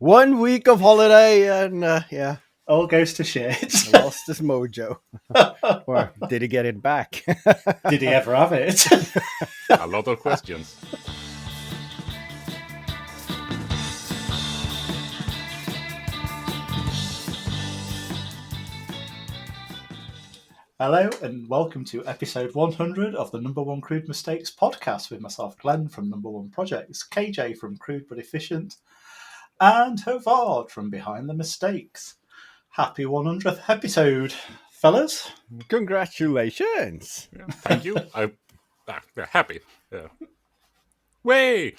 1 week of holiday and All goes to shit. lost his mojo. Or did he get it back? Did he ever have it? A lot of questions. Hello and welcome to episode 100 of the No.1 Crude Mistakes podcast with myself, Glenn from No.1 Projects, KJ from Crude but Efficient, and Haavard from Behind the Mistakes. Happy 100th episode, fellas. Congratulations. Yeah, thank you. I'm happy. Yeah. Way!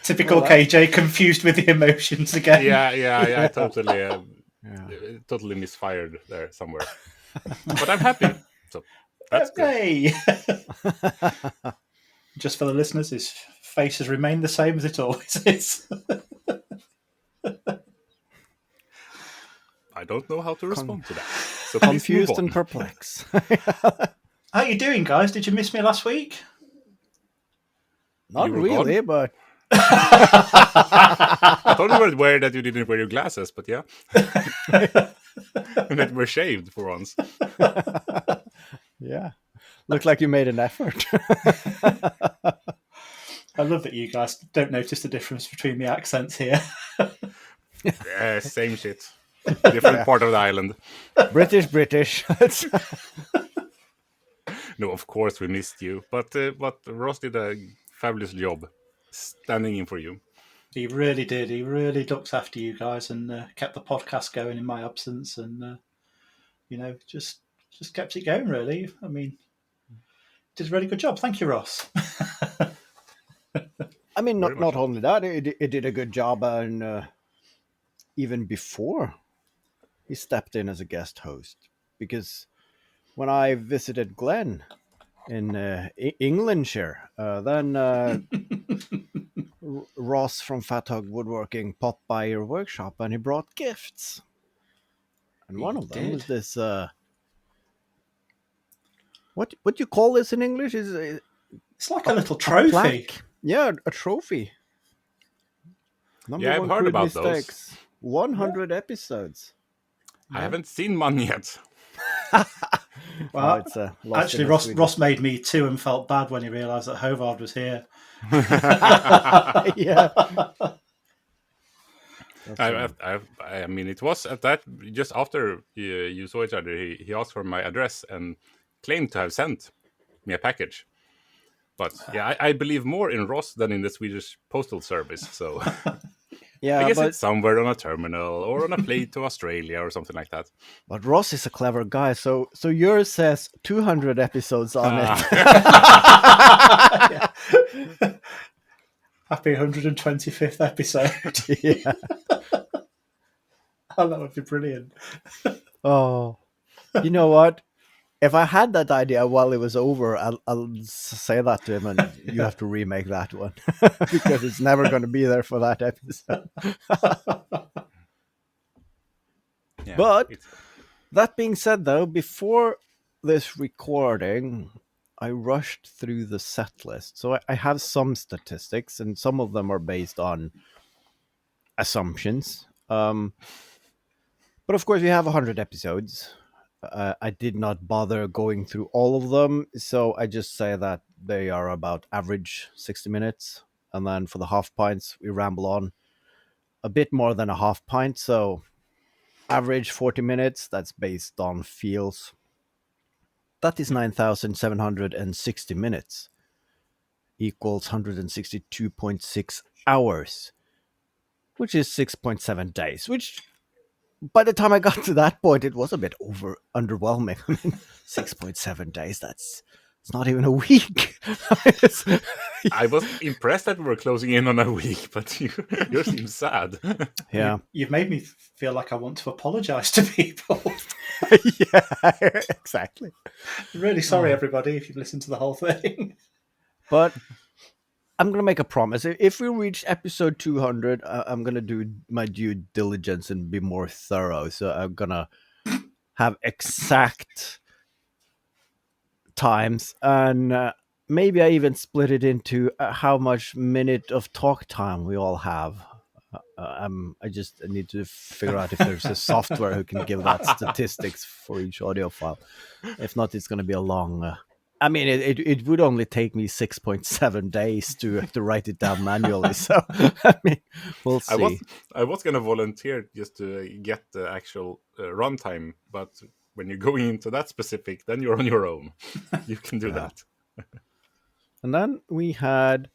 Typical KJ, confused with the emotions again. Yeah, totally misfired there somewhere. But I'm happy. So that's good. Hey! Just for the listeners, his face has remained the same as it always is. I don't know how to respond to that. So Confused and perplexed. How you doing, guys? Did you miss me last week? Not really, but... I thought you were aware that you didn't wear your glasses, but yeah. And that were shaved for once. Yeah. Looked like you made an effort. I love that you guys don't notice the difference between the accents here. Yeah, same shit. Different part of the island. British. No, of course we missed you. But Ross did a fabulous job standing in for you. He really did. He really looked after you guys and kept the podcast going in my absence, and just kept it going. Really, I mean, did a really good job. Thank you, Ross. I mean, not only that, it did a good job, and even before he stepped in as a guest host, because when I visited Glenn in Englandshire, then Ross from Fat Hog Woodworking popped by your workshop and he brought gifts. And one of them was this, what do you call this in English? It's like a little trophy. Yeah, a trophy. I've heard about those. 100 episodes. I haven't seen one yet. Well, actually, Ross made me too and felt bad when he realised that Haavard was here. Yeah. I mean, it was at that just after you saw each other. He asked for my address and claimed to have sent me a package. But yeah, I believe more in Ross than in the Swedish postal service. So yeah, I guess it's somewhere on a terminal or on a plane to Australia or something like that. But Ross is a clever guy, so yours says 200 episodes on it. Happy 125th episode. Yeah. Oh, that would be brilliant. Oh, you know what? If I had that idea while it was over, I'll say that to him, and you have to remake that one because it's never going to be there for that episode. Yeah, but that being said, though, before this recording, I rushed through the set list. So I have some statistics, and some of them are based on assumptions. But of course, we have 100 episodes. I did not bother going through all of them, so I just say that they are about average 60 minutes. And then for the half pints, we ramble on a bit more than a half pint. So average 40 minutes, that's based on feels. That is 9,760 minutes. Equals 162.6 hours. Which is 6.7 days. Which, by the time I got to that point, it was a bit underwhelming. I mean, 6.7 days, it's not even a week. I was impressed that we were closing in on a week, but you seem sad. Yeah. You've made me feel like I want to apologise to people. Yeah, exactly. I'm really sorry, everybody, if you've listened to the whole thing. But I'm going to make a promise. If we reach episode 200, I'm going to do my due diligence and be more thorough. So I'm going to have exact times. And maybe I even split it into how much minute of talk time we all have. I just need to figure out if there's a software who can give that statistics for each audio file. If not, it's going to be a long. I mean, it would only take me 6.7 days to write it down manually. So I mean, we'll see. I was gonna volunteer just to get the actual runtime, but when you're going into that specific, then you're on your own. You can do that. And then we had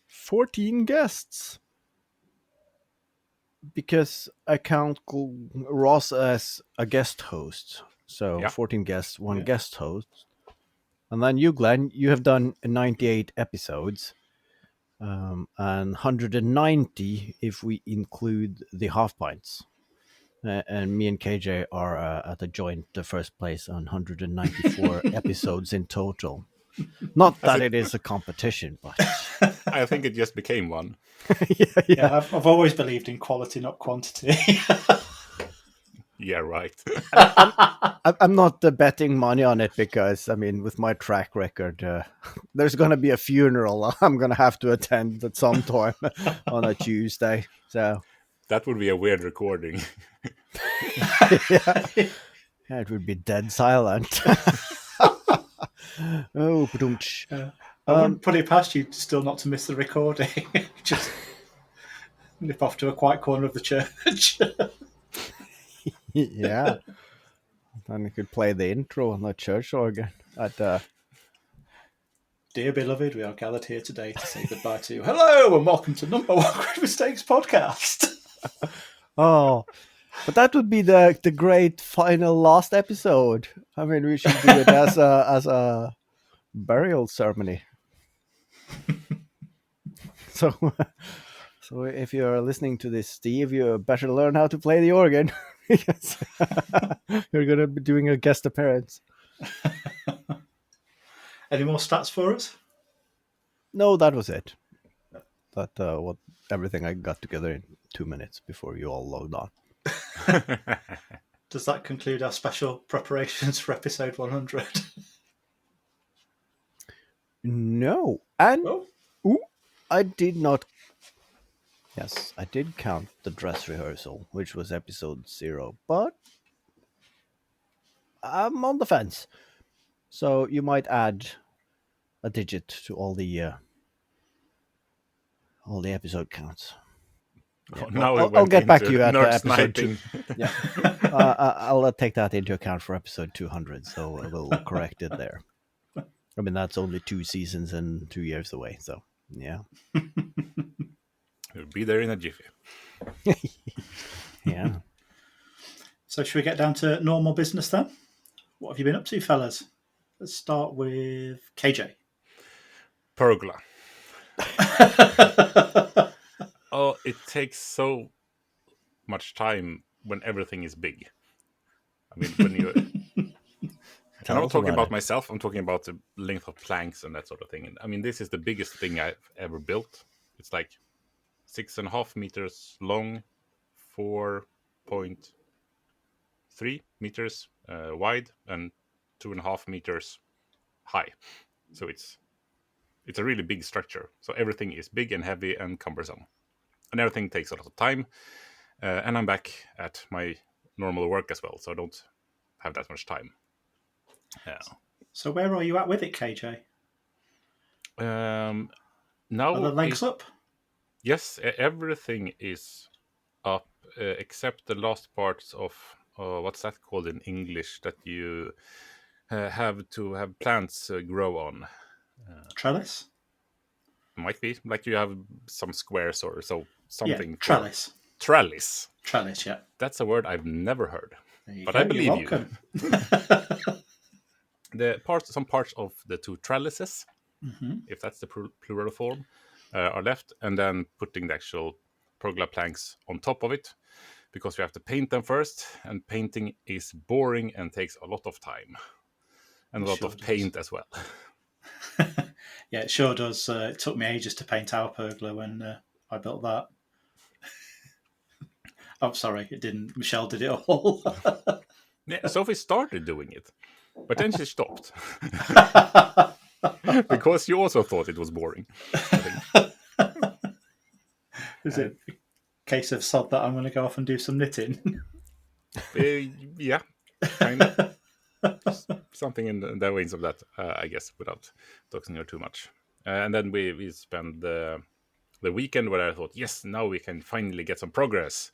14 guests. Because I count Ross as a guest host. So Yeah. 14 guests, one guest host. And then you, Glenn, you have done 98 episodes. And 190 if we include the half pints. And me and KJ are at a joint first place on 194 episodes in total. Not that it is a competition, but I think it just became one. Yeah, I've always believed in quality, not quantity. Yeah, right. I'm not betting money on it because, I mean, with my track record, there's going to be a funeral I'm going to have to attend at some time on a Tuesday. So That would be a weird recording. yeah, it would be dead silent. Oh, I wouldn't put it past you still not to miss the recording. Just nip off to a quiet corner of the church. yeah. Then you could play the intro on the church organ at Dear beloved, we are gathered here today to say goodbye to you. Hello and welcome to No.1 Crude Mistakes podcast. Oh, but that would be the great final last episode. I mean, we should do it as a burial ceremony. So if you're listening to this, Steve, you better learn how to play the organ because you're going to be doing a guest appearance. Any more stats for us? No, that was it. That what everything I got together in 2 minutes before you all logged on. Does that conclude our special preparations for episode 100? No, and Oh, I did not. Yes, I did count the dress rehearsal, which was episode 0, but I'm on the fence. So you might add a digit to all the episode counts. Now I'll get back to you at nerd episode 2. sniping. Yeah, I'll take that into account for episode 200, so we'll correct it there. I mean, that's only 2 seasons and 2 years away, so yeah. You'll be there in a jiffy. Yeah. so should we get down to normal business then? What have you been up to, fellas? Let's start with KJ. Pergola. Oh, it takes so much time when everything is big. I mean, when you... I'm not talking about myself. I'm talking about the length of planks and that sort of thing. And I mean, this is the biggest thing I've ever built. It's like 6.5 meters long, 4.3 meters wide, and 2.5 meters high. So it's a really big structure. So everything is big and heavy and cumbersome, and everything takes a lot of time. And I'm back at my normal work as well, so I don't have that much time. So where are you at with it, KJ? Now Are the legs up? Yes, everything is up except the last parts of what's that called in English that you have to have plants grow on. Trellis? Might be like you have some squares or so something. Yeah, trellis. Trellis. Trellis, yeah. That's a word I've never heard, but go. I believe You're you. welcome. Some parts of the 2 trellises, if that's the plural form, are left, and then putting the actual pergola planks on top of it, because we have to paint them first, and painting is boring and takes a lot of time, and a lot of paint as well. Yeah, it sure does. It took me ages to paint our pergola when I built that. Oh, sorry, it didn't. Michelle did it all. Yeah, Sophie started doing it, but then she stopped. because you also thought it was boring. I think. Is it a case of sod that I'm going to go off and do some knitting? Yeah, kind of. Something in the ways of that, I guess, without talking here too much. And then we spent the weekend where I thought, yes, now we can finally get some progress.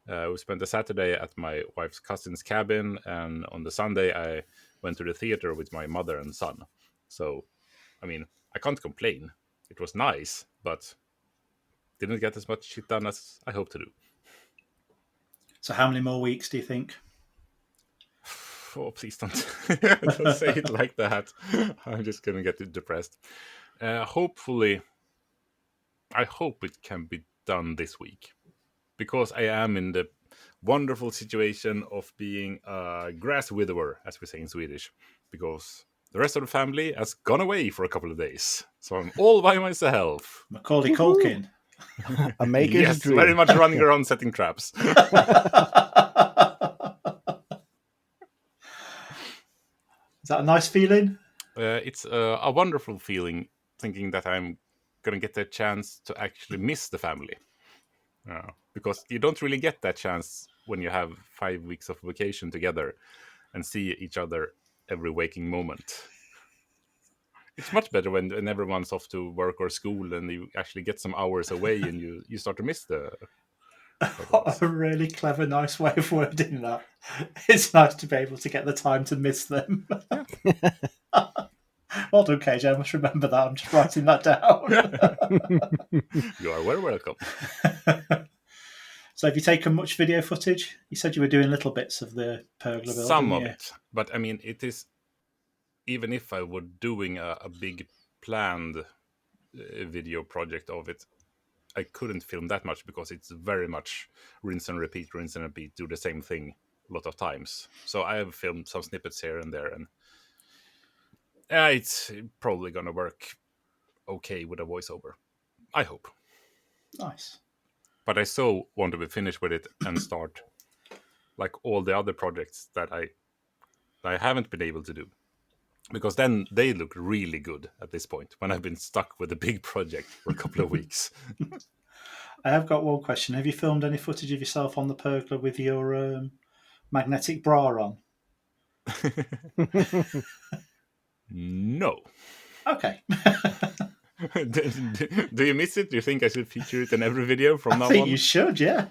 We spent the Saturday at my wife's cousin's cabin, and on the Sunday I went to the theater with my mother and son. So, I mean, I can't complain. It was nice, but didn't get as much shit done as I hoped to do. So how many more weeks do you think? Oh, please don't say it like that. I'm just gonna get depressed. Hopefully, I hope it can be done this week, because I am in the wonderful situation of being a grass widower, as we say in Swedish, because the rest of the family has gone away for a couple of days, so I'm all by myself. Macaulay Culkin. A maker's Yes, dream. very much running around setting traps. Is that a nice feeling? It's a wonderful feeling, thinking that I'm gonna get the chance to actually miss the family. Because you don't really get that chance when you have 5 weeks of vacation together and see each other every waking moment. It's much better when everyone's off to work or school and you actually get some hours away and you start to miss the... What a really clever, nice way of wording that. It's nice to be able to get the time to miss them. Well done, KJ. I must remember that. I'm just writing that down. You are very welcome. So have you taken much video footage? You said you were doing little bits of the pergola building. Some of it. But I mean, it is... Even if I were doing a big planned video project of it, I couldn't film that much because it's very much rinse and repeat, do the same thing a lot of times. So I have filmed some snippets here and there, and it's probably going to work okay with a voiceover. I hope. Nice. But I so want to be finished with it and start like all the other projects that I haven't been able to do. Because then they look really good at this point, when I've been stuck with a big project for a couple of weeks. I have got one question. Have you filmed any footage of yourself on the pergola with your magnetic bra on? No. Okay. Do you miss it? Do you think I should feature it in every video from now on? I think you should, yeah.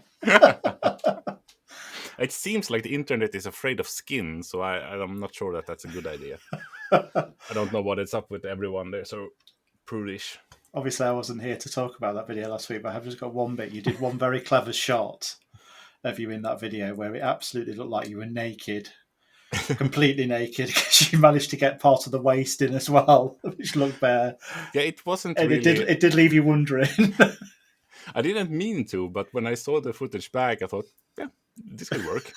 It seems like the internet is afraid of skin, so I'm not sure that that's a good idea. I don't know what it's up with everyone. They're so prudish. Obviously, I wasn't here to talk about that video last week, but I've just got one bit. You did one very clever shot of you in that video where it absolutely looked like you were naked, completely naked, because you managed to get part of the waist in as well, which looked bare. Yeah, it wasn't and really... It did leave you wondering. I didn't mean to, but when I saw the footage back, I thought, yeah, this could work.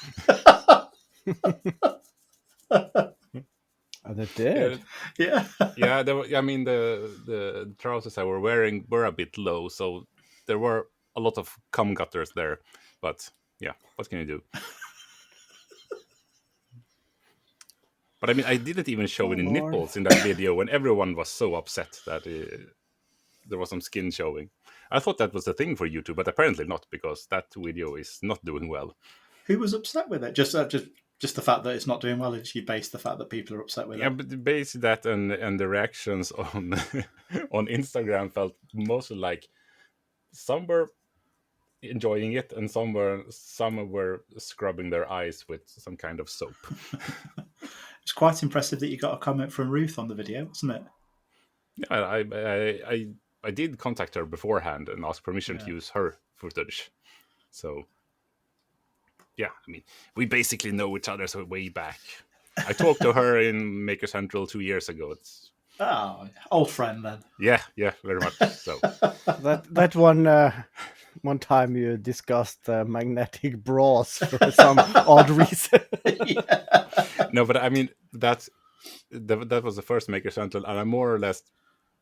And it did. Yeah. Yeah, I mean, the trousers I were wearing were a bit low, so there were a lot of cum gutters there. But yeah, what can you do? But I mean, I didn't even show any nipples in that video when everyone was so upset that there was some skin showing. I thought that was the thing for YouTube, but apparently not, because that video is not doing well. Who was upset with it? Just the fact that it's not doing well, is you base the fact that people are upset with it? Yeah, but base that and the reactions on on Instagram felt mostly like some were enjoying it and some were scrubbing their eyes with some kind of soap. It's quite impressive that you got a comment from Ruth on the video, wasn't it? Yeah, I did contact her beforehand and ask permission to use her footage. So, yeah, I mean, we basically know each other so way back. I talked to her in Maker Central 2 years ago. Oh, old friend then. Yeah, very much so. that one time you discussed magnetic bras for some odd reason. No, but I mean, that was the first Maker Central, and I more or less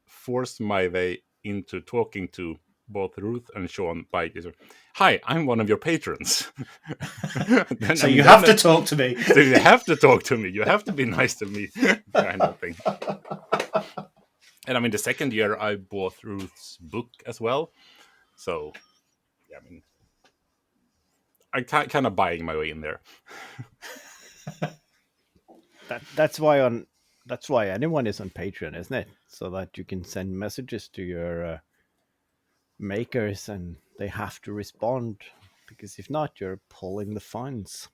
forced my way into talking to both Ruth and Sean by hi, I'm one of your patrons. So you have to talk to me. So you have to talk to me. You have to be nice to me, kind of thing. And I mean, the second year I bought Ruth's book as well. So, yeah, I mean, I kind of buying my way in there. That's why anyone is on Patreon, isn't it? So that you can send messages to your makers and they have to respond, because if not, you're pulling the funds.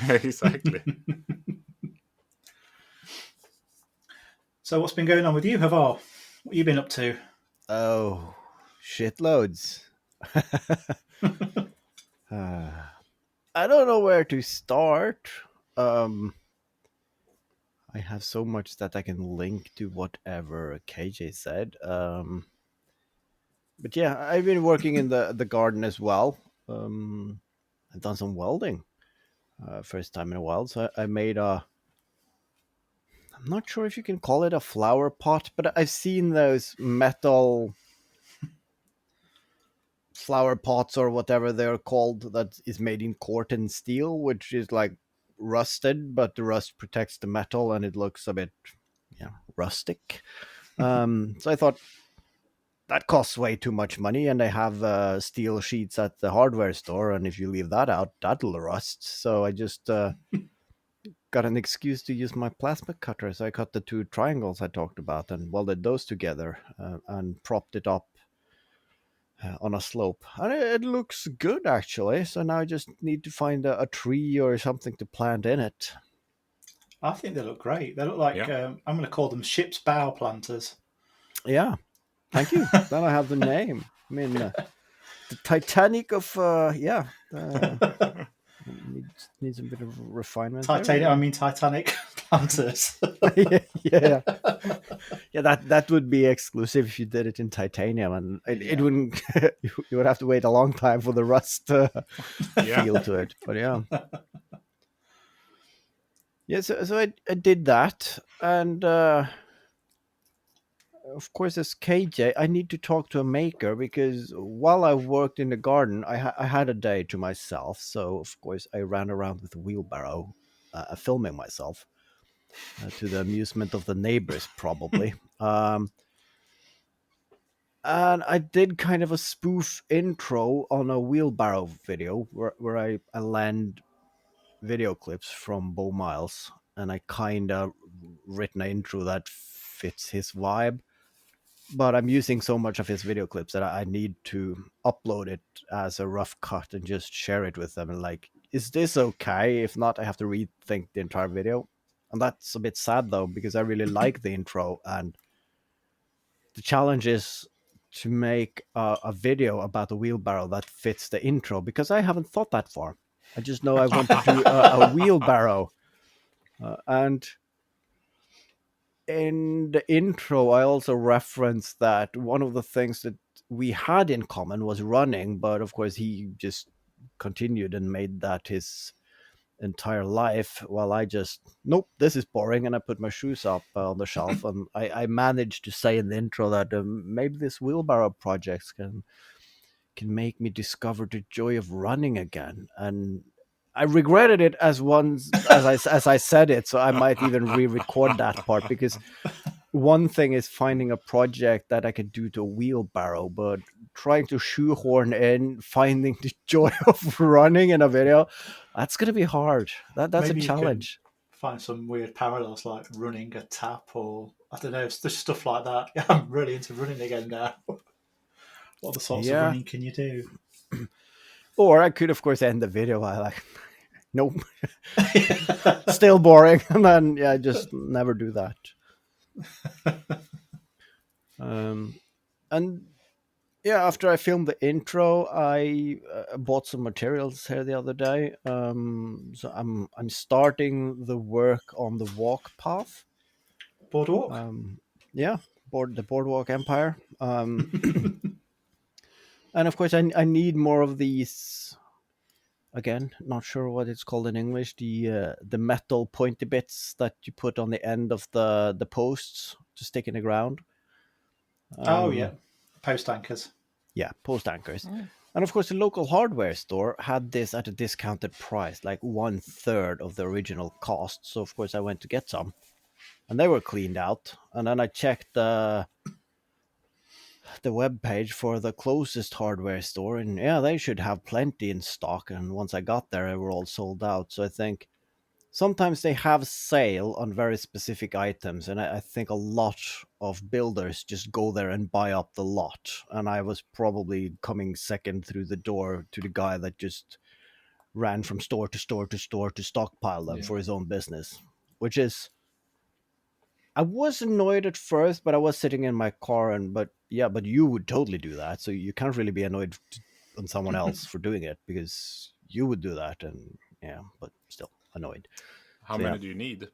Exactly. So what's been going on with you, Haavard? What have you been up to? Oh, shitloads. I don't know where to start. I have so much that I can link to whatever KJ said. But yeah, I've been working in the garden as well. I've done some welding, first time in a while. So I made a. I'm not sure if you can call it a flower pot, but I've seen those metal flower pots or whatever they're called that is made in corten steel, which is like rusted, but the rust protects the metal and it looks a bit, rustic. So I thought that costs way too much money, and they have steel sheets at the hardware store, and if you leave that out, that'll rust. So I just got an excuse to use my plasma cutter. So I cut the two triangles I talked about and welded those together and propped it up on a slope, and it looks good actually. So now I just need to find a tree or something to plant in it. I think they look great. They look like, Yeah. I'm going to call them ship's bow planters. Yeah, thank you. Then I have the name. I mean, the Titanic of needs a bit of refinement there. Titanic, I mean Titanic planters. Yeah, yeah. That would be exclusive if you did it in titanium, and it wouldn't. You would have to wait a long time for the rust feel to it. But yeah, yeah. So I did that, and of course, as KJ, I need to talk to a maker, because while I worked in the garden, I had a day to myself. So of course, I ran around with a wheelbarrow, filming myself. To the amusement of the neighbors, probably. And I did kind of a spoof intro on a wheelbarrow video where I land video clips from Beau Miles, and I kind of written an intro that fits his vibe. But I'm using so much of his video clips that I need to upload it as a rough cut and just share it with them. And like, is this okay? If not, I have to rethink the entire video. And that's a bit sad though, because I really like the intro, and the challenge is to make a video about a wheelbarrow that fits the intro, because I haven't thought that far. I just know I want to do a wheelbarrow. And in the intro, I also referenced that one of the things that we had in common was running, but of course, he just continued and made that his entire life, while I just, nope, this is boring, and I put my shoes up on the shelf. And I managed to say in the intro that maybe this wheelbarrow projects can make me discover the joy of running again. And I regretted it as I said it, so I might even re-record that part, because one thing is finding a project that I could do to a wheelbarrow, but trying to shoehorn in finding the joy of running in a video, that's going to be hard. That's Maybe a you can challenge. find some weird parallels like running a tap, or I don't know, it's just stuff like that. I'm really into running again now. What other sorts of Yeah. running can you do? Or I could, of course, end the video by like, nope, still boring. And then, yeah, just never do that. And yeah, after I filmed the intro, I bought some materials here the other day. So I'm starting the work on the walk path. Boardwalk? Yeah, the Boardwalk Empire. And of course, I need more of these. Again, not sure what it's called in English. The metal pointy bits that you put on the end of the posts to stick in the ground. Oh, yeah. Post anchors. Yeah, post anchors. And of course, the local hardware store had this at a discounted price, like 1/3 of the original cost. So of course, I went to get some. and they were cleaned out. And then I checked the web page for the closest hardware store, and yeah, they should have plenty in stock. And once I got there, they were all sold out. So I think sometimes they have sale on very specific items, and I think a lot of builders just go there and buy up the lot. And I was probably coming second through the door to the guy that just ran from store to store to store to stockpile them for his own business, which is, I was annoyed at first, but I was sitting in my car, and but you would totally do that, so you can't really be annoyed on someone else for doing it, because you would do that, and yeah, but still annoyed. How many do you need?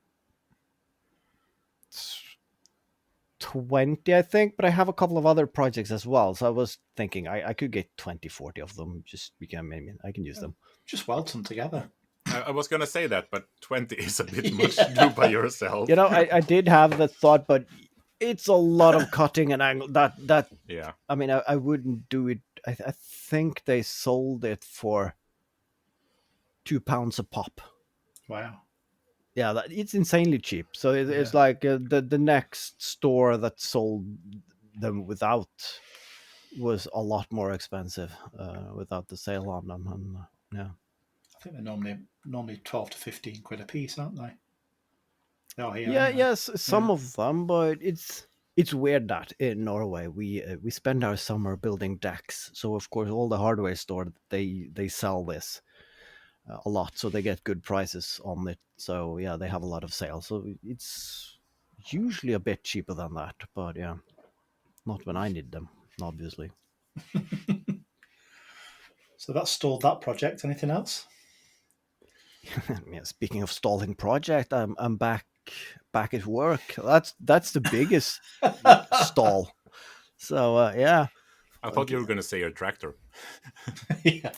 20, I think, but I have a couple of other projects as well, so I was thinking I could get 20, 40 of them. Just maybe I can use them. Just weld them together. I was gonna say that, but 20 is a bit much to do by yourself. You know, I did have the thought, but it's a lot of cutting and angle. That Yeah. I mean, I wouldn't do it. I think they sold it for £2 a pop. Wow. Yeah, it's insanely cheap. So it's like the next store that sold them without was a lot more expensive without the sale on them. And yeah, I think they're normally 12 to 15 quid a piece, aren't they? They are here. yeah, anyway. yes, some of them, but it's weird that in Norway we spend our summer building decks. So of course all the hardware store they sell this a lot, so they get good prices on it. So yeah, they have a lot of sales. So it's usually a bit cheaper than that, but yeah, not when I need them, obviously. So that stalled that project. Anything else? Yeah, speaking of stalling project, I'm back at work. That's the biggest stall. So yeah, I thought you were gonna say your tractor. Yeah.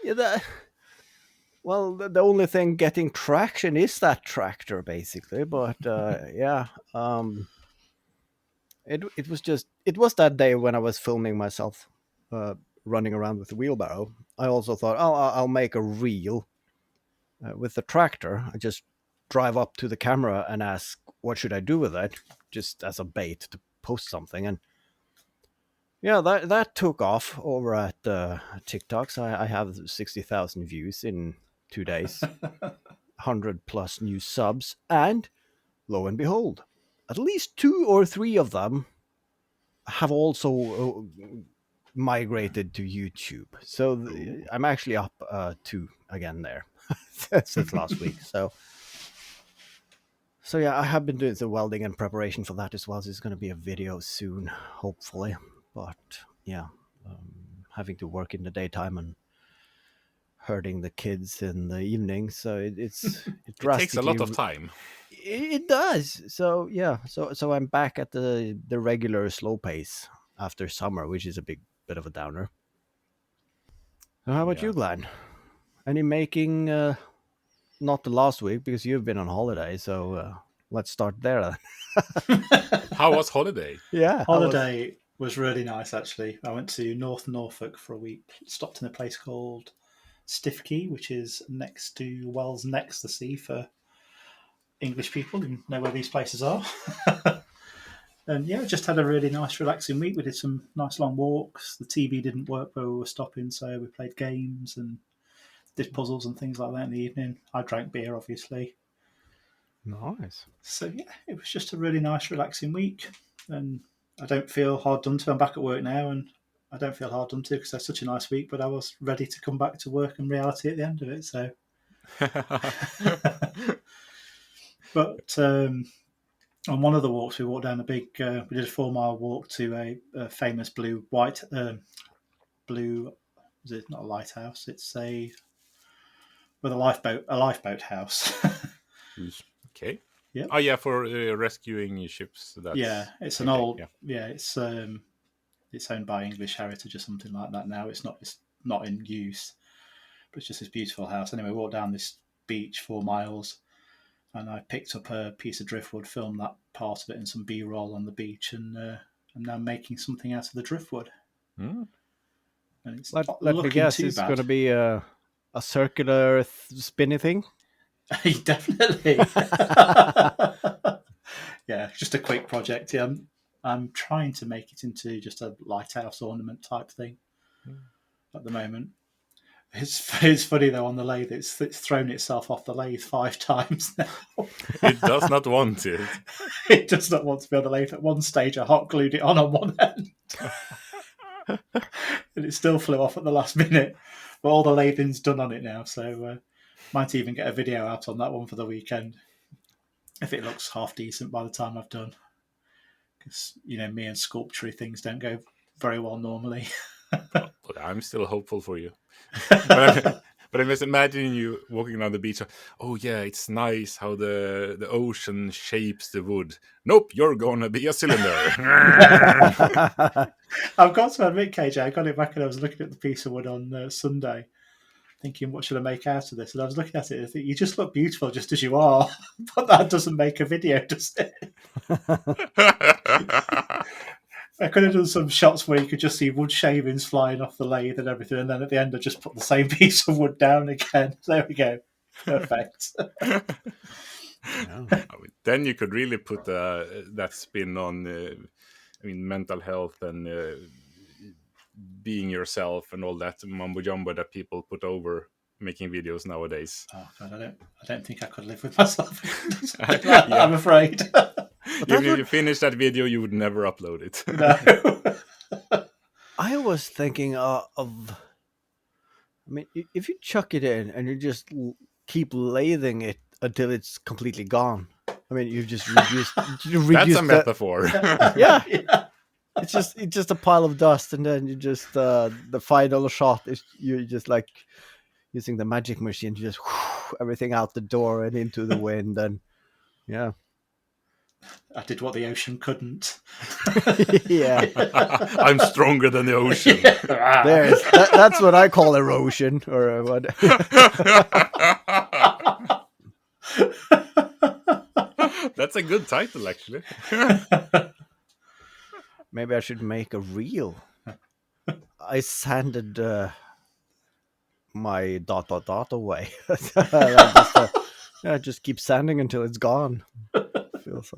yeah. Well, the only thing getting traction is that tractor, basically. But yeah, it was that day when I was filming myself running around with the wheelbarrow. I also thought, oh, I'll make a reel with the tractor. I just drive up to the camera and ask, what should I do with it, just as a bait to post something. And yeah, that took off over at TikTok. So I have 60,000 views in 2 days, 100 plus new subs, and lo and behold, at least 2 or 3 of them have also migrated to YouTube. So I'm actually up 2 again there since last week. So yeah, I have been doing the welding and preparation for that as well. So it's going to be a video soon, hopefully. But yeah, having to work in the daytime and herding the kids in the evening, so it takes a lot of time. It does. So yeah, so I'm back at the regular slow pace after summer, which is a bit of a downer. So how about you, Glenn? Any making? Not the last week, because you've been on holiday. So let's start there. How was holiday? Yeah, Holiday was really nice, actually. I went to North Norfolk for a week. Stopped in a place called Stiffkey, which is next to Wells Next, the sea for English people who know where these places are. And yeah, just had a really nice, relaxing week. We did some nice long walks. The TV didn't work where we were stopping, so we played games and did puzzles and things like that in the evening. I drank beer, obviously. Nice. So yeah, it was just a really nice, relaxing week. And I don't feel hard done to. I'm back at work now, and I don't feel hard done to because it's such a nice week. But I was ready to come back to work and reality at the end of it. So, but on one of the walks, we walked down a big. We did a 4-mile walk to a famous blue. Is it not a lighthouse? It's with a lifeboat house. Okay. Yeah. Oh yeah, for rescuing ships. It's an old. Yeah, it's owned by English Heritage or something like that now. It's not in use, but it's just this beautiful house. Anyway, we walked down this beach 4 miles, and I picked up a piece of driftwood, filmed that part of it, and some B-roll on the beach, and I'm now making something out of the driftwood. Mm. And it's Let me guess, it's going to be a circular spinny thing. Definitely. Yeah, just a quick project. Yeah, I'm trying to make it into just a lighthouse ornament type thing at the moment. It's funny though on the lathe. It's thrown itself off the lathe 5 times now. It does not want it. It does not want to be on the lathe. At one stage, I hot glued it on one end, and it still flew off at the last minute. But all the lathing's done on it now, so might even get a video out on that one for the weekend if it looks half decent by the time I've done. Because me and sculpture things don't go very well normally. But I'm still hopeful for you. But I'm just imagining you walking down the beach. Oh yeah, it's nice how the ocean shapes the wood. Nope, you're gonna be a cylinder. I've got to admit, KJ, I got it back and I was looking at the piece of wood on Sunday, thinking, what should I make out of this? And I was looking at it and I think, you just look beautiful just as you are. But that doesn't make a video, does it? I could have done some shots where you could just see wood shavings flying off the lathe and everything, and then at the end I just put the same piece of wood down again. There we go. Perfect. Yeah. Then you could really put that spin on mental health and being yourself and all that mumbo jumbo that people put over making videos nowadays. Oh God, I don't think I could live with myself. I'm afraid. If you finish that video, you would never upload it. No. I was thinking of. I mean, if you chuck it in and you just keep lathing it until it's completely gone. I mean, you've just reduced. That's a metaphor. Yeah. It's just a pile of dust, and then you just the final shot is you just like using the magic machine to just everything out the door and into the wind, and yeah. I did what the ocean couldn't. Yeah. I'm stronger than the ocean. That's what I call erosion, or what. That's a good title, actually. Maybe I should make a reel. I sanded my ... away. I just keep sanding until it's gone. Feels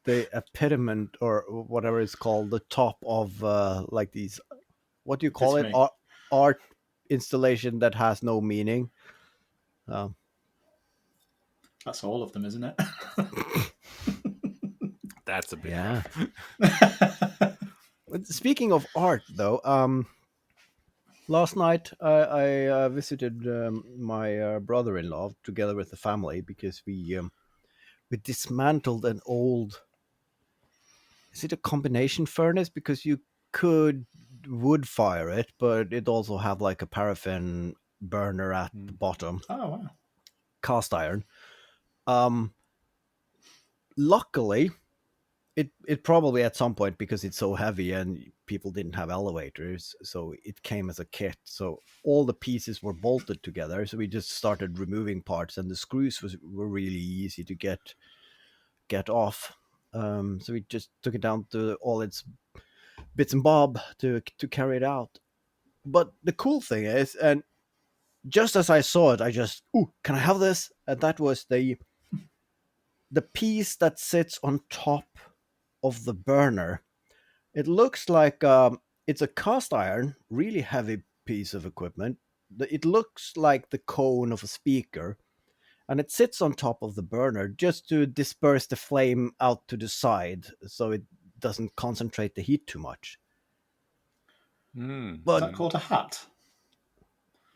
the epitome or whatever it's called, the top of like these. What do you call it? Art installation that has no meaning. That's all of them, isn't it? That's a bit rough. Speaking of art, though, last night I visited my brother-in-law together with the family because we dismantled an old. Is it a combination furnace? Because you could wood fire it, but it also had like a paraffin burner at the bottom. Oh wow! Cast iron. Luckily, it probably at some point, because it's so heavy and people didn't have elevators, so it came as a kit. So all the pieces were bolted together. So we just started removing parts, and the screws were really easy to get off. So we just took it down to all its bits and bob to carry it out. But the cool thing is, and just as I saw it, I just, can I have this? And that was the piece that sits on top of the burner. It looks like it's a cast iron, really heavy piece of equipment. It looks like the cone of a speaker, and it sits on top of the burner just to disperse the flame out to the side so it doesn't concentrate the heat too much. But, is that called a hat?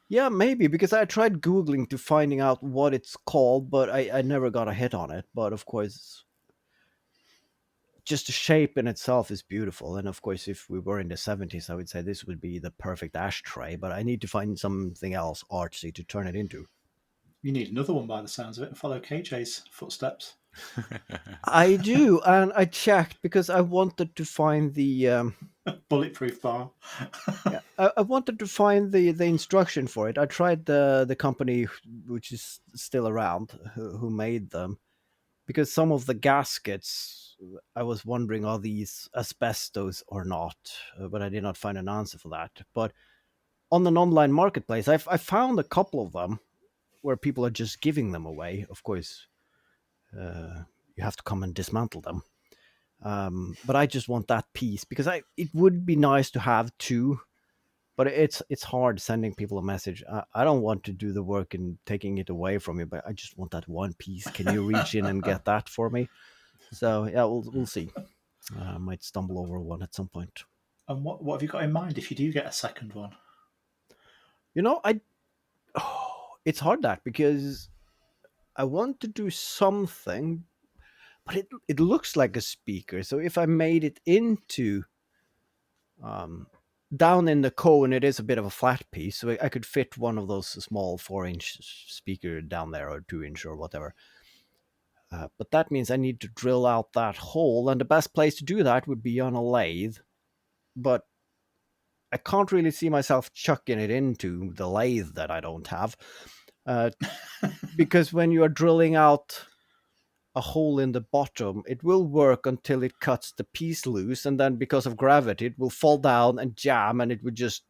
Yeah, maybe, because I tried Googling to finding out what it's called, but I never got a hit on it. But of course, just the shape in itself is beautiful. And of course, if we were in the 70s, I would say this would be the perfect ashtray, but I need to find something else artsy to turn it into. You need another one by the sounds of it and follow KJ's footsteps. I do, and I checked because I wanted to find the bulletproof bar. Yeah, I wanted to find the instruction for it. I tried the company which is still around who made them, because some of the gaskets I was wondering, are these asbestos or not, but I did not find an answer for that. But on an online marketplace, I found a couple of them where people are just giving them away. Of course, you have to come and dismantle them. But I just want that piece because it would be nice to have two, but it's hard sending people a message. I don't want to do the work and taking it away from you, but I just want that one piece. Can you reach in and get that for me? So yeah, we'll see. I might stumble over one at some point. And what have you got in mind if you do get a second one? It's hard that because I want to do something, but it looks like a speaker. So if I made it into down in the cone, it is a bit of a flat piece, so I could fit one of those small 4-inch speaker down there, or 2-inch, or whatever. But that means I need to drill out that hole, and the best place to do that would be on a lathe. But I can't really see myself chucking it into the lathe that I don't have, because when you are drilling out a hole in the bottom, it will work until it cuts the piece loose, and then because of gravity, it will fall down and jam, and it would just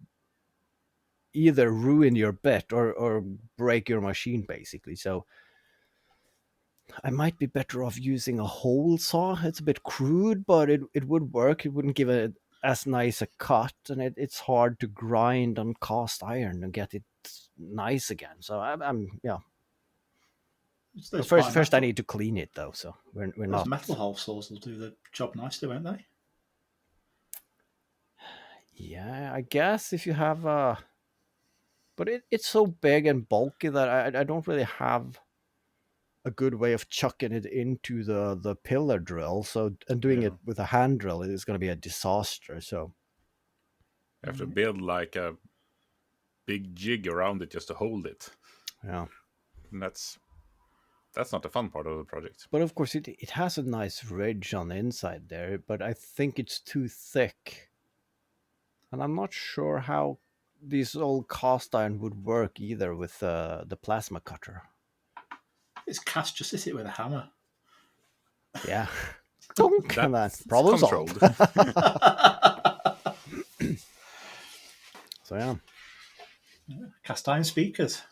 either ruin your bit or break your machine, basically. So I might be better off using a hole saw. It's a bit crude, but it would work. It wouldn't give it as nice a cut, and it's hard to grind on cast iron and get it nice again. So I'm yeah. First I need to clean it though. So we're those not. Metal hole saws will do the job nicely, won't they? Yeah, I guess if you have but it's so big and bulky that I don't really have a good way of chucking it into the pillar drill. So, and doing it with a hand drill is going to be a disaster. So You have to build like a big jig around it just to hold it. yeah, And that's not the fun part of the project. but of course it has a nice ridge on the inside there, but I think it's too thick, and I'm not sure how these old cast iron would work either with the plasma cutter. It's cast, just hit it with a hammer. Yeah. Come on. Problem solved. So yeah. Cast iron speakers.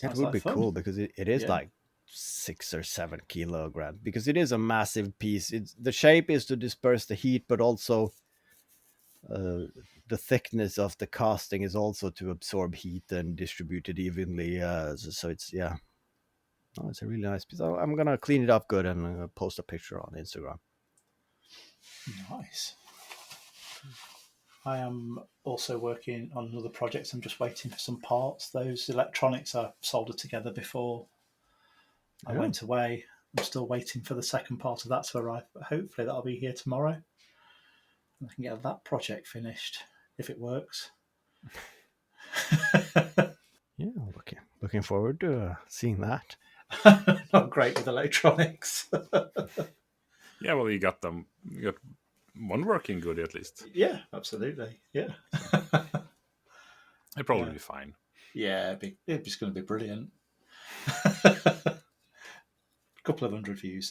It would be cool because it is like 6 or 7 kilograms, because it is a massive piece. The shape is to disperse the heat, but also the thickness of the casting is also to absorb heat and distribute it evenly. So it's it's a really nice piece. I'm gonna clean it up good and post a picture on Instagram. Nice. I am also working on another project. I'm just waiting for some parts. Those electronics I soldered together before I went away. I'm still waiting for the second part of that to arrive, but hopefully that'll be here tomorrow. And I can get that project finished if it works. Yeah, looking forward to seeing that. Not great with electronics. Yeah, well, you got one working good at least. Yeah, absolutely. Yeah. It'd probably be fine. Yeah, it's going to be brilliant. Couple of 100 views.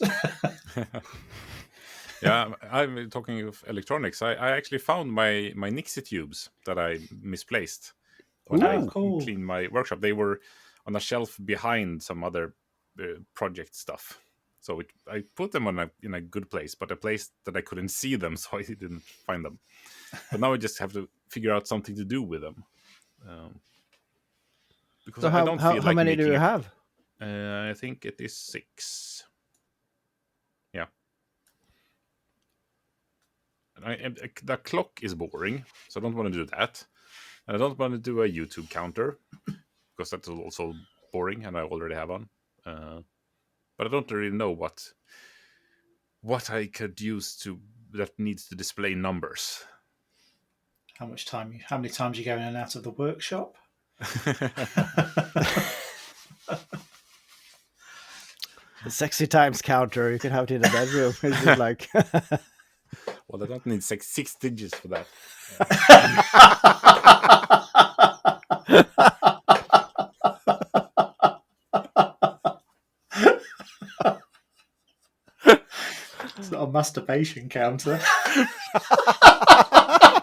Yeah, I'm talking of electronics. I actually found my Nixie tubes that I misplaced when I cleaned my workshop. They were on a shelf behind some other project stuff. So I put them in a good place, but a place that I couldn't see them, so I didn't find them. But now I just have to figure out something to do with them. Because so I don't feel like how many do you have? I think it is 6. Yeah. And the clock is boring, so I don't want to do that. And I don't want to do a YouTube counter, because that's also boring, and I already have one. But I don't really know what I could use that needs to display numbers. How many times you go in and out of the workshop? The sexy times counter, you can have it in the bedroom. It's just like well, I don't need 6 digits for that. It's not a masturbation counter.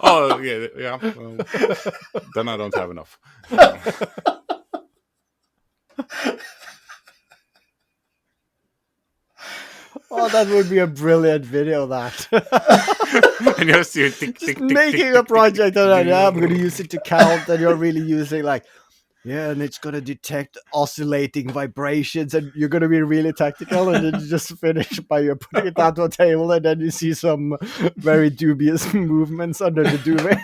Oh, yeah. Well, then I don't have enough. Oh, that would be a brilliant video. That And you see it tick, just tick, tick, making tick, a tick, tick, project tick. and then, yeah, I'm going to use it to count, and you're really using like, yeah, and it's going to detect oscillating vibrations, and you're going to be really tactical, and then you just finish by you putting it down to a table, and then you see some very dubious movements under the duvet.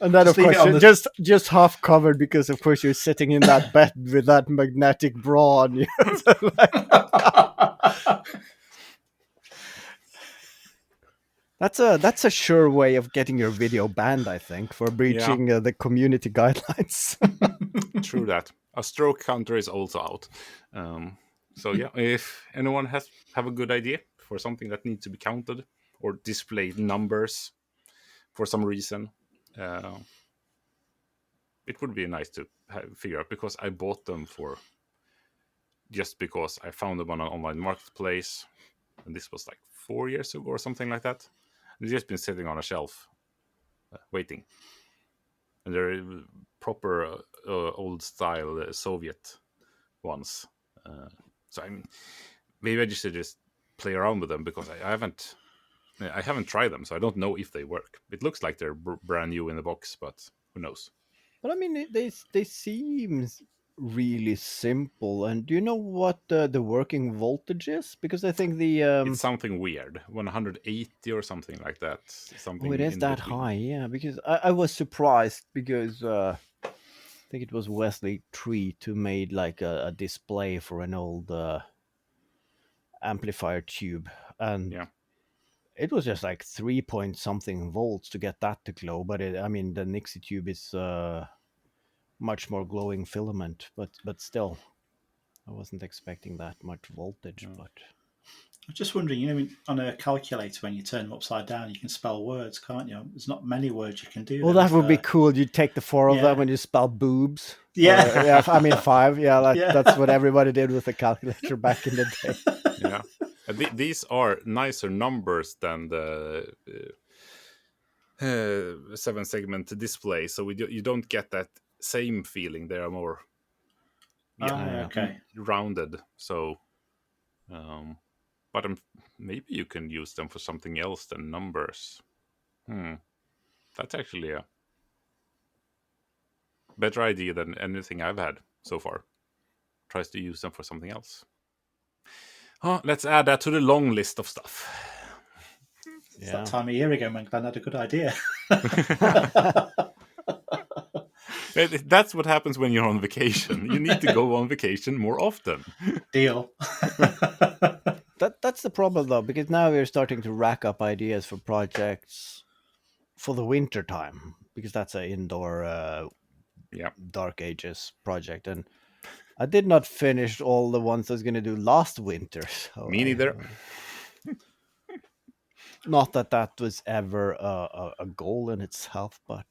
And then, Just of leave it course, on you're the- just half covered because, of course, you're sitting in that bed with that magnetic bra on you. So, like, that's a sure way of getting your video banned, I think, for Yeah, breaching the community guidelines. true that. A stroke counter is also out. So yeah, if anyone have a good idea for something that needs to be counted or display numbers for some reason, it would be nice to figure out, because I bought them just because I found them on an online marketplace, and this was like 4 years ago or something like that. They've just been sitting on a shelf, waiting, and they're proper old style Soviet ones. So I mean, maybe I should just play around with them, because I haven't tried them, so I don't know if they work. It looks like they're brand new in the box, but who knows? But I mean, they seem really simple. And do you know what the working voltage is? Because I think the It's something weird, 180 or something like that. oh, it Something is in that between. high, yeah. Because I was surprised because I think it was Wesley Treat who made like a display for an old amplifier tube, and Yeah. it was just like 3 point something volts to get that to glow. But I mean, the Nixie tube is much more glowing filament, but still, I wasn't expecting that much voltage. No. But I'm just wondering, on a calculator, when you turn them upside down, you can spell words, can't you? There's not many words you can do well, there that with would be cool. You take the four of yeah. them and you spell boobs. Or Yeah. yeah, I mean five. Yeah, Yeah. that's what everybody did with the calculator back in the day. Yeah. These are nicer numbers than the 7-segment display, so you don't get that same feeling. They are more Yeah. Okay. rounded. So, but maybe you can use them for something else than numbers. That's actually a better idea than anything I've had so far. Tries to use them for something else. Oh, let's add that to the long list of stuff. It's that time of year again when Glenn had a good idea. That's what happens when you're on vacation. You need to go on vacation more often. Deal. That's the problem though, because now we're starting to rack up ideas for projects for the winter time, because that's an indoor Yeah. Dark Ages project, and I did not finish all the ones I was going to do last winter. So Me neither. Not that was ever a goal in itself, but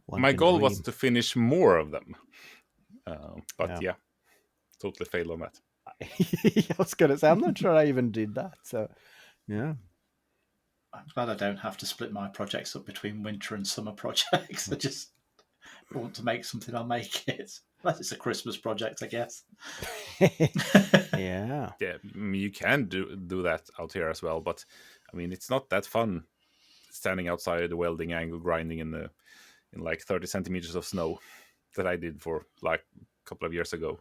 one My can goal was dream. to finish more of them. But Yeah. totally failed on that. I was going to say, I'm not sure I even did that. So, yeah. I'm glad I don't have to split my projects up between winter and summer projects. I just want to make something, I'll make it. Unless it's a Christmas project, I guess. Yeah. Yeah, you can do that out here as well, but I mean, it's not that fun standing outside the welding angle grinding in like 30 centimeters of snow that I did for like a couple of years ago.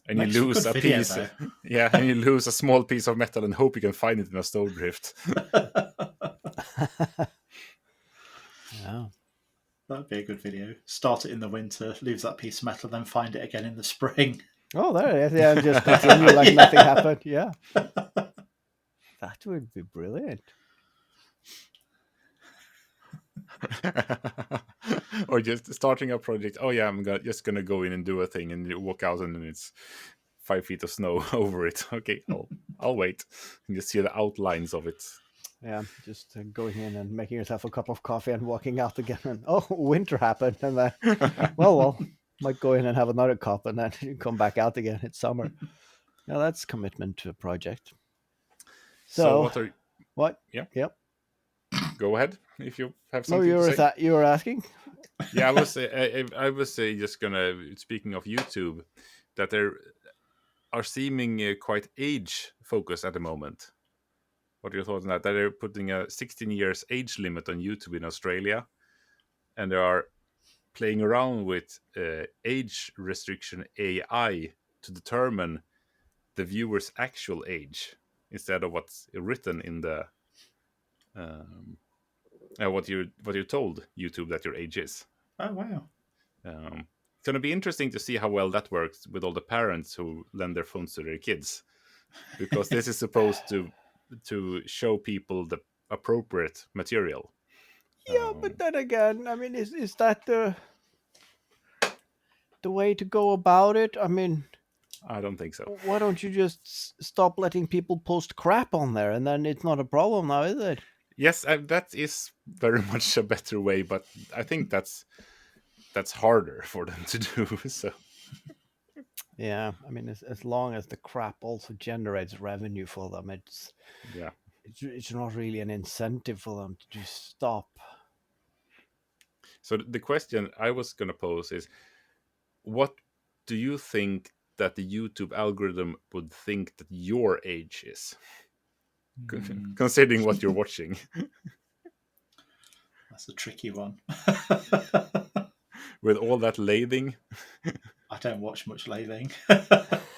And Makes you for lose good a video, piece, though. yeah, and you lose a small piece of metal and hope you can find it in a snowdrift. Yeah. That'd be a good video. Start it in the winter, lose that piece of metal, then find it again in the spring. Oh, there it is. Yeah, and just continue like nothing happened. Yeah. That would be brilliant. Or just starting a project. Oh yeah, I'm just gonna go in and do a thing, and you walk out, and then it's 5 feet of snow over it. Okay, I'll wait and just see the outlines of it. Yeah, just going in and making yourself a cup of coffee and walking out again. And oh, winter happened, and then well, might go in and have another cup, and then you come back out again. It's summer. Yeah, that's commitment to a project. So So what? Yeah. Yep. Go ahead if you have No, something to say. you were asking. Yeah, I was just gonna, speaking of YouTube, that are seeming quite age focused at the moment. What are your thoughts on that? That they're putting a 16 years age limit on YouTube in Australia, and they are playing around with age restriction AI to determine the viewer's actual age instead of what's written in the what you're told YouTube that your age is. Oh, wow. It's going to be interesting to see how well that works with all the parents who lend their phones to their kids, because this is supposed to show people the appropriate material. Yeah, but then again, I mean, is that the way to go about it? I mean, I don't think so. why don't you just stop letting people post crap on there, and then it's not a problem now, is it? Yes, that is very much a better way, but I think that's harder for them to do. So Yeah, I mean, as long as the crap also generates revenue for them, yeah. it's not really an incentive for them to just stop. So the question I was going to pose is, what do you think that the YouTube algorithm would think that your age is, considering what you're watching? That's a tricky one. With all that lathing. I don't watch much lathing.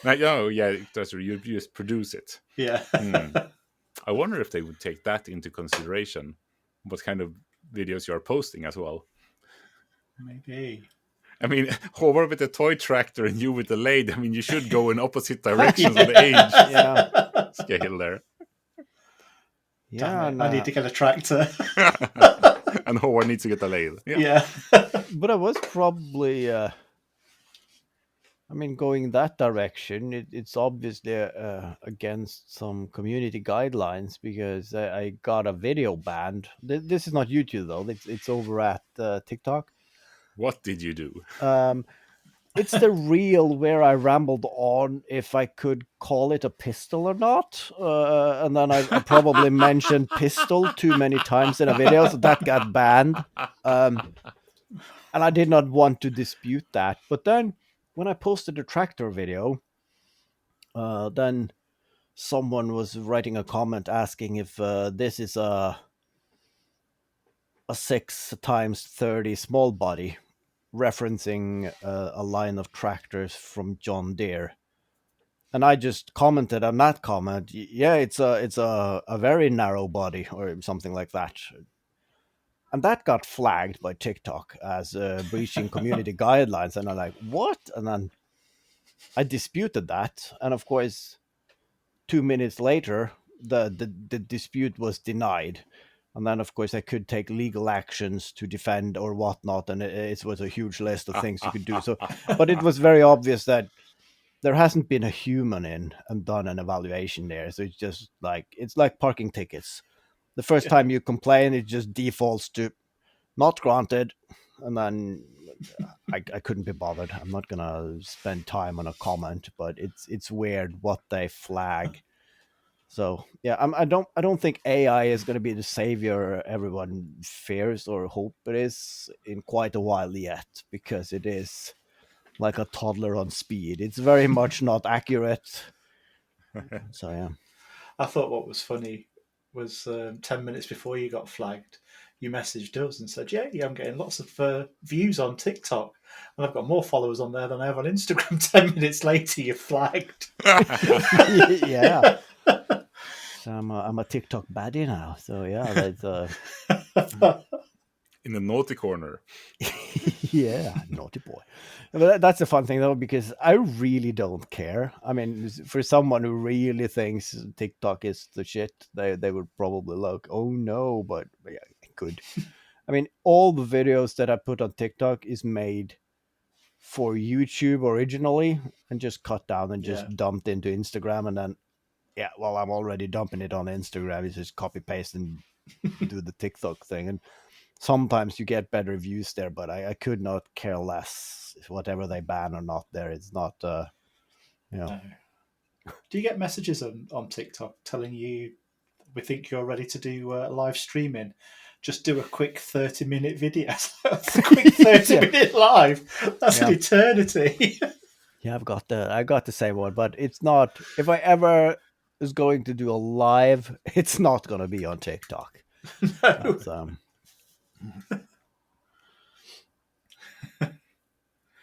Oh, yeah, that's right. You just produce it. Yeah. I wonder if they would take that into consideration, what kind of videos you are posting as well. Maybe. I mean, Haavard with the toy tractor and you with the lathe. I mean, you should go in opposite directions of the age scale there. Yeah, I need to get a tractor. And Haavard needs to get the lathe. Yeah. but I was probably, I mean, going that direction. It's obviously against some community guidelines, because I got a video banned. This is not YouTube though. It's over at TikTok. What did you do? It's the reel where I rambled on if I could call it a pistol or not. And then I probably mentioned pistol too many times in a video, so that got banned. And I did not want to dispute that. But then when I posted the tractor video, then someone was writing a comment asking if this is a 6x30 small body, referencing a line of tractors from John Deere. And I just commented on that comment, yeah, it's a very narrow body or something like that. And that got flagged by TikTok as breaching community guidelines. And I'm like, what? And then I disputed that. And of course, 2 minutes later, the dispute was denied. And then, of course, I could take legal actions to defend or whatnot. And it was a huge list of things you could do. So, but it was very obvious that there hasn't been a human in and done an evaluation there. So it's just like, it's like parking tickets. The first time you complain, it just defaults to not granted. And then I couldn't be bothered. I'm not going to spend time on a comment, but it's weird what they flag. So yeah, I don't think AI is going to be the savior everyone fears or hope it is in quite a while yet, because it is like a toddler on speed. It's very much not accurate. So yeah, I thought what was funny was 10 minutes before you got flagged, you messaged us and said, yeah, I'm getting lots of views on TikTok, and I've got more followers on there than I have on Instagram. 10 minutes later, you're flagged. yeah. So I'm a TikTok baddie now. So yeah, that's In the naughty corner. yeah, naughty boy. But that's a fun thing though, because I really don't care. I mean, for someone who really thinks TikTok is the shit, they would probably look, oh no, but yeah, it could. I mean, all the videos that I put on TikTok is made for YouTube originally and just cut down and just dumped into Instagram, and then yeah, well, I'm already dumping it on Instagram. It's just copy paste and do the TikTok thing. And sometimes you get better views there, but I could not care less whatever they ban or not there. It's not, No. Do you get messages on TikTok telling you, we think you're ready to do live streaming? Just do a quick 30-minute video. That's a quick 30-minute live. That's an eternity. Yeah, I got the same one, but it's not. If I ever is going to do a live, it's not going to be on TikTok. No. That's,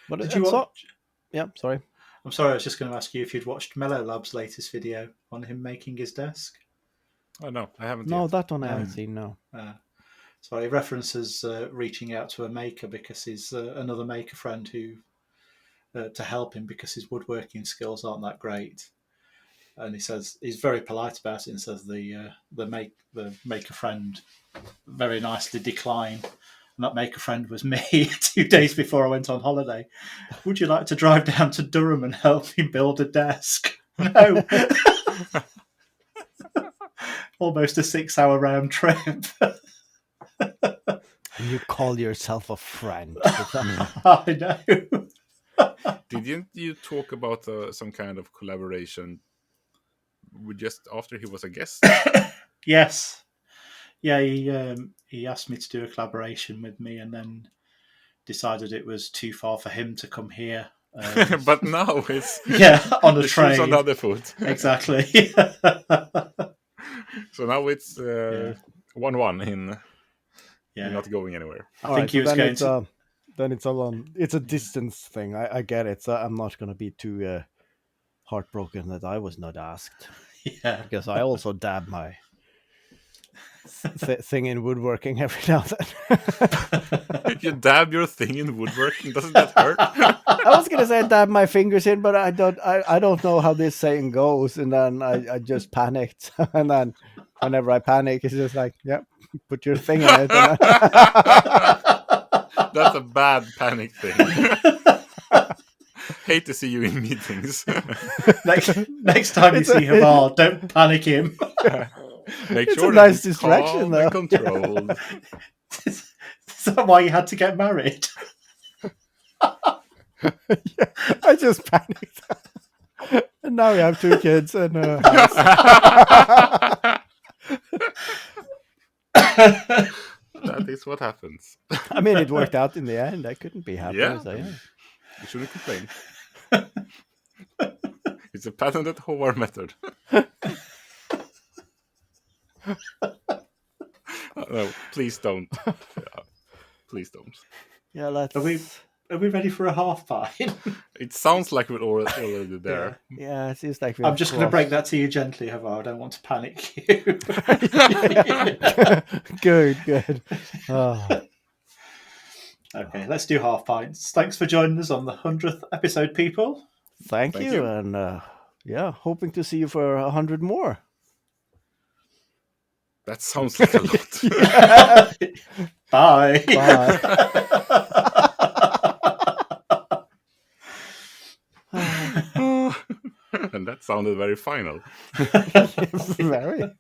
but Did you it's all. watch? Yeah, sorry. I'm sorry, I was just going to ask you if you'd watched Mellow Labs' latest video on him making his desk. Oh no, I haven't No, yet. that one I No. haven't seen. No. So he references reaching out to a maker because he's another maker friend who to help him because his woodworking skills aren't that great. And he says he's very polite about it and says the maker friend very nicely declined. And that maker friend was me 2 days before I went on holiday. Would you like to drive down to Durham and help me build a desk? No. Almost a 6-hour round trip. And you call yourself a friend. I know. Didn't you talk about some kind of collaboration just after he was a guest? Yes. Yeah, he asked me to do a collaboration with me and then decided it was too far for him to come here. But now it's on a the train. shoes on the other foot. Exactly. So now it's 1-1 in Yeah. not going anywhere. I think he was going to. Then it's a distance thing. I get it. So I'm not going to be too heartbroken that I was not asked. Yeah. Because I also dab my thing in woodworking every now and then. You dab your thing in woodworking, doesn't that hurt? I was gonna say dab my fingers in, but I don't know how this saying goes, and then I just panicked, and then whenever I panic, it's just like, yep, put your thing in it. That's a bad panic thing. Hate to see you in meetings. Next time you see Haavard, don't panic him. Make It's sure a that nice it's distraction, calm though. and controlled. Is that why you had to get married? Yeah, I just panicked, and now we have 2 kids and That is what happens. I mean, it worked out in the end. I couldn't be happier. Yeah. So, yeah. You shouldn't complain. It's a patented Haavard method. No, please don't. Yeah, please don't. Yeah, let's. Are we ready for a half pint? It sounds like we're already there. Yeah, it seems like I'm just going to break that to you gently, Haavard. I don't want to panic you. Good. Oh. Okay, let's do half pints. Thanks for joining us on the 100th episode, people. Thank Thank you, you. and hoping to see you for 100 more. That sounds like a lot. Bye. Bye. And that sounded very final. Very.